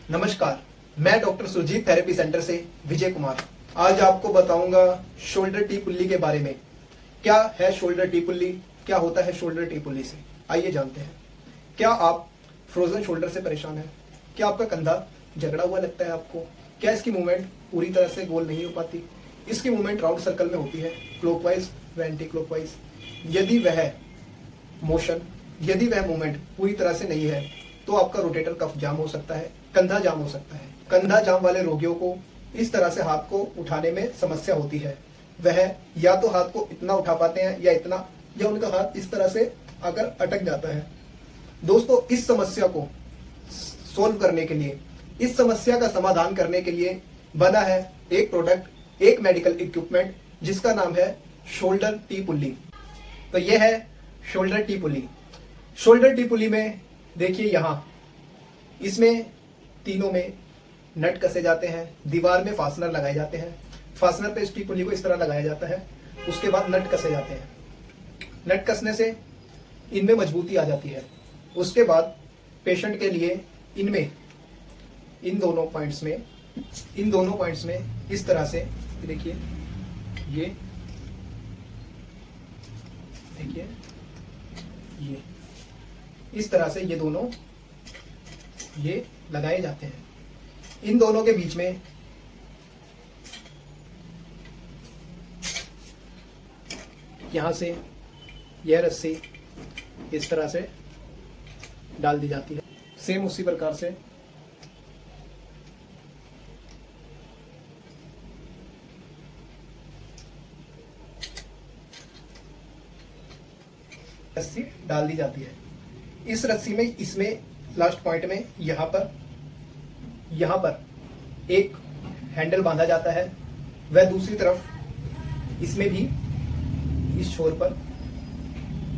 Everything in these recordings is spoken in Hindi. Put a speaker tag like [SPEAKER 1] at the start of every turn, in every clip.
[SPEAKER 1] नमस्कार, मैं डॉक्टर सुरजीत थेरेपी सेंटर से विजय कुमार। आज आपको बताऊंगा शोल्डर टी पुल्ली के बारे में। क्या है शोल्डर टी पुल्ली, क्या होता है शोल्डर टी पुल्ली से, आइए जानते हैं। क्या आप फ्रोजन शोल्डर से परेशान हैं? क्या आपका कंधा जकड़ा हुआ लगता है आपको? क्या इसकी मूवमेंट पूरी तरह से गोल नहीं हो पाती? इसकी मूवमेंट राउंड सर्कल में होती है, क्लॉकवाइज व एंटी क्लॉकवाइज। यदि वह मूवमेंट पूरी तरह से नहीं है तो आपका रोटेटर कफ जाम हो सकता है, कंधा जाम हो सकता है। कंधा जाम वाले रोगियों को इस तरह से हाथ को उठाने में समस्या होती है। वह या तो हाथ को इतना उठा पाते हैं या उनका हाथ इस तरह से आकर अटक जाता है। दोस्तों, इस समस्या को सोल्व करने के लिए, इस समस्या का समाधान करने के लिए बना है एक प्रोडक्ट, एक मेडिकल इक्विपमेंट जिसका नाम है शोल्डर टी पुल्ली। तो यह है shoulder T pulley. Shoulder T pulley में देखिए, यहां इसमें तीनों में नट कसे जाते हैं, दीवार में फास्टनर लगाए जाते हैं। फास्टनर पे इस टी पुल्ली को इस तरह लगाया जाता है, उसके बाद नट कसे जाते हैं। नट कसने से इनमें मजबूती आ जाती है। उसके बाद पेशेंट के लिए इनमें इन दोनों पॉइंट्स में इस तरह से देखिए, ये इस तरह से ये दोनों ये लगाए जाते हैं। इन दोनों के बीच में यहां से यह रस्सी इस तरह से डाल दी जाती है। सेम उसी प्रकार से रस्सी डाल दी जाती है। इस रस्सी में, इसमें लास्ट पॉइंट में यहां पर एक हैंडल बांधा जाता है। वह दूसरी तरफ इसमें भी, इस छोर पर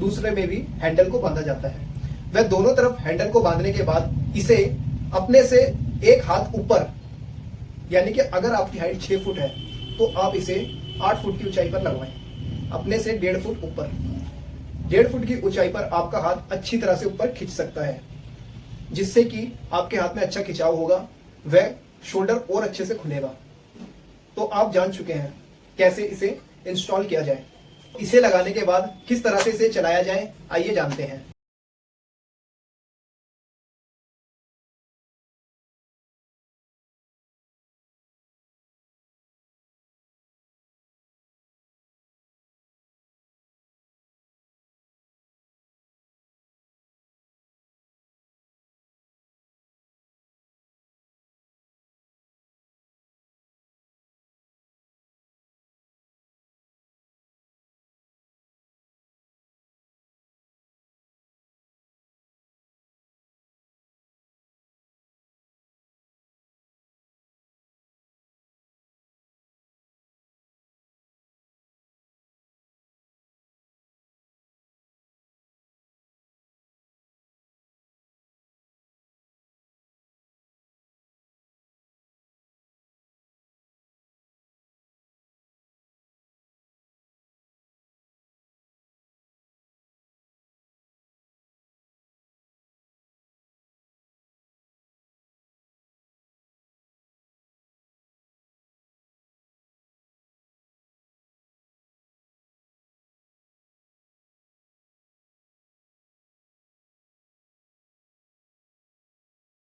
[SPEAKER 1] दूसरे में भी हैंडल को बांधा जाता है। वह दोनों तरफ हैंडल को बांधने के बाद इसे अपने से एक हाथ ऊपर, यानी कि अगर आपकी हाइट 6 फुट है तो आप इसे 8 फुट की ऊंचाई पर लगवाएं। अपने से 1.5 फुट ऊपर, 1.5 फुट की ऊंचाई पर आपका हाथ अच्छी तरह से ऊपर खिंच सकता है, जिससे कि आपके हाथ में अच्छा खिंचाव होगा, वह शोल्डर और अच्छे से खुलेगा। तो आप जान चुके हैं कैसे इसे इंस्टॉल किया जाए। इसे लगाने के बाद किस तरह से इसे चलाया जाए, आइए जानते हैं।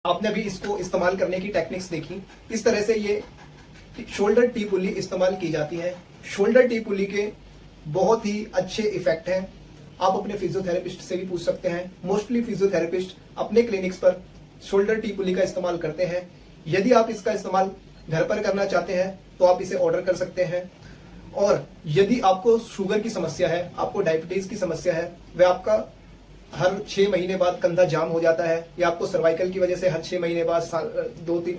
[SPEAKER 1] आपने अभी इसको इस्तेमाल करने की टेक्निक्स देखी। इस तरह से ये शोल्डर टी पुल्ली इस्तेमाल की जाती है। शोल्डर टी पुल्ली के बहुत ही अच्छे इफेक्ट हैं। आप अपने फिजियोथेरेपिस्ट से भी पूछ सकते हैं। मोस्टली फिजियोथेरेपिस्ट अपने क्लिनिक्स पर शोल्डर टी पुल्ली का इस्तेमाल करते हैं। यदि आप इसका इस्तेमाल घर पर करना चाहते हैं तो आप इसे ऑर्डर कर सकते हैं। और यदि आपको शुगर की समस्या है, आपको डायबिटीज की समस्या है, वह आपका हर 6 महीने बाद कंधा जाम हो जाता है, या आपको सर्वाइकल की वजह से हर 6 महीने बाद,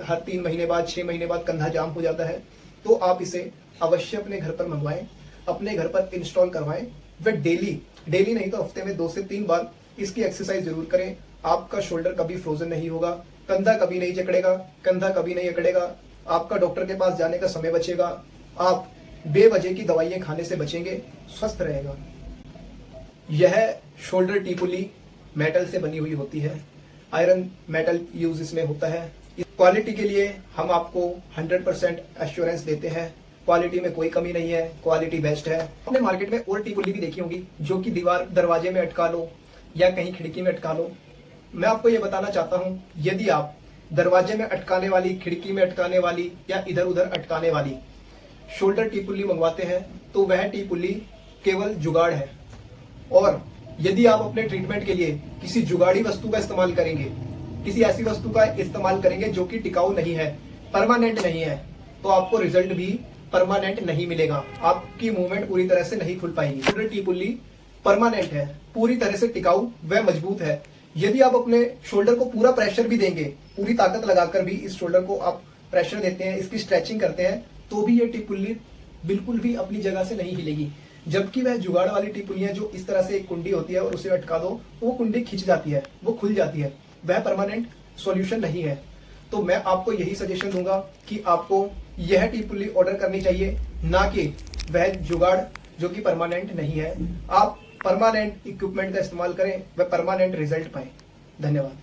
[SPEAKER 1] हर 3 महीने बाद, 6 महीने बाद कंधा जाम हो जाता है, तो आप इसे अवश्य अपने घर पर मंगवाएं, अपने घर पर इंस्टॉल करवाएं। वह डेली नहीं तो हफ्ते में 2 से 3 बार इसकी एक्सरसाइज जरूर करें। आपका शोल्डर कभी फ्रोजन नहीं होगा, कंधा कभी नहीं जकड़ेगा, कंधा कभी नहीं अकड़ेगा। आपका डॉक्टर के पास जाने का समय बचेगा, आप बेवजह की दवाइयां खाने से बचेंगे, स्वस्थ रहेगा। यह शोल्डर टी पुल्ली मेटल से बनी हुई होती है। आयरन मेटल यूज इसमें होता है। क्वालिटी के लिए हम आपको 100% एश्योरेंस देते हैं। क्वालिटी में कोई कमी नहीं है, क्वालिटी बेस्ट है। आपने मार्केट में और टी पुल्ली भी देखी होंगी जो कि दीवार दरवाजे में अटका लो या कहीं खिड़की में अटका लो। मैं आपको ये बताना चाहता हूं, यदि आप दरवाजे में अटकाने वाली, खिड़की में अटकाने वाली या इधर उधर अटकाने वाली शोल्डर टी पुल्ली मंगवाते हैं तो वह टी पुल्ली केवल जुगाड़ है। और यदि आप अपने ट्रीटमेंट के लिए किसी जुगाड़ी वस्तु का इस्तेमाल करेंगे, किसी ऐसी वस्तु का इस्तेमाल करेंगे जो कि टिकाऊ नहीं है, परमानेंट नहीं है, तो आपको रिजल्ट भी परमानेंट नहीं मिलेगा। आपकी मूवमेंट पूरी तरह से नहीं खुल पाएगी। शोल्डर टी पुल्ली परमानेंट है, पूरी तरह से टिकाऊ व मजबूत है। यदि आप अपने शोल्डर को पूरा प्रेशर भी देंगे, पूरी ताकत लगाकर भी इस शोल्डर को आप प्रेशर देते हैं, इसकी स्ट्रेचिंग करते हैं, तो भी ये टी पुल्ली बिल्कुल भी अपनी जगह से नहीं हिलेगी। जबकि वह जुगाड़ वाली टी पुल्लियां जो इस तरह से एक कुंडी होती है और उसे अटका दो, वो कुंडी खिंच जाती है, वो खुल जाती है, वह परमानेंट सॉल्यूशन नहीं है। तो मैं आपको यही सजेशन दूंगा कि आपको यह टी पुल्ली ऑर्डर करनी चाहिए, ना कि वह जुगाड़ जो कि परमानेंट नहीं है। आप परमानेंट इक्विपमेंट का इस्तेमाल करें, वह परमानेंट रिजल्ट पाएं। धन्यवाद।